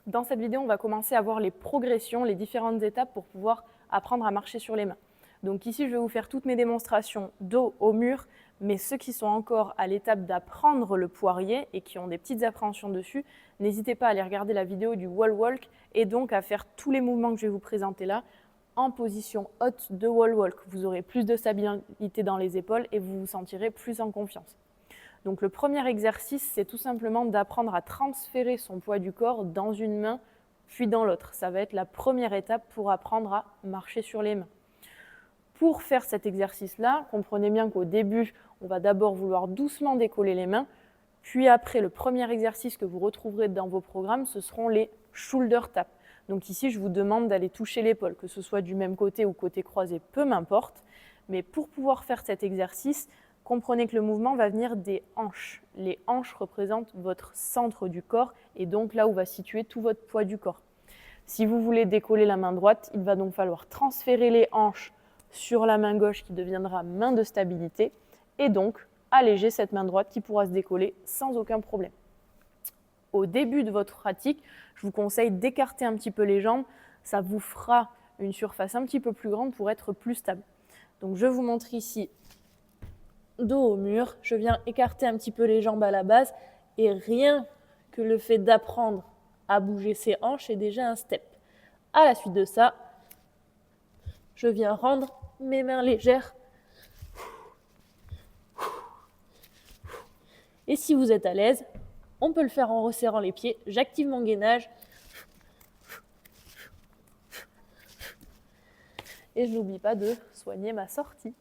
Dans cette vidéo, on va commencer à voir les progressions, les différentes étapes pour pouvoir apprendre à marcher sur les mains. Donc ici, je vais vous faire toutes mes démonstrations dos au mur, mais ceux qui sont encore à l'étape d'apprendre le poirier et qui ont des petites appréhensions dessus, n'hésitez pas à aller regarder la vidéo du wall walk et donc à faire tous les mouvements que je vais vous présenter là en position haute de wall walk. Vous aurez plus de stabilité dans les épaules et vous vous sentirez plus en confiance. Donc le premier exercice, c'est tout simplement d'apprendre à transférer son poids du corps dans une main puis dans l'autre. Ça va être la première étape pour apprendre à marcher sur les mains. Pour faire cet exercice-là, comprenez bien qu'au début, on va d'abord vouloir doucement décoller les mains, puis après, le premier exercice que vous retrouverez dans vos programmes, ce seront les shoulder taps. Donc ici, je vous demande d'aller toucher l'épaule, que ce soit du même côté ou côté croisé, peu m'importe. Mais pour pouvoir faire cet exercice, comprenez que le mouvement va venir des hanches. Les hanches représentent votre centre du corps et donc là où va situer tout votre poids du corps. Si vous voulez décoller la main droite, il va donc falloir transférer les hanches sur la main gauche qui deviendra main de stabilité et donc alléger cette main droite qui pourra se décoller sans aucun problème. Au début de votre pratique, je vous conseille d'écarter un petit peu les jambes. Ça vous fera une surface un petit peu plus grande pour être plus stable. Donc je vous montre ici dos au mur. Je viens écarter un petit peu les jambes à la base et rien que le fait d'apprendre à bouger ses hanches est déjà un step. À la suite de ça, je viens rendre mes mains légères. Et si vous êtes à l'aise, on peut le faire en resserrant les pieds. J'active mon gainage. Et je n'oublie pas de soigner ma sortie.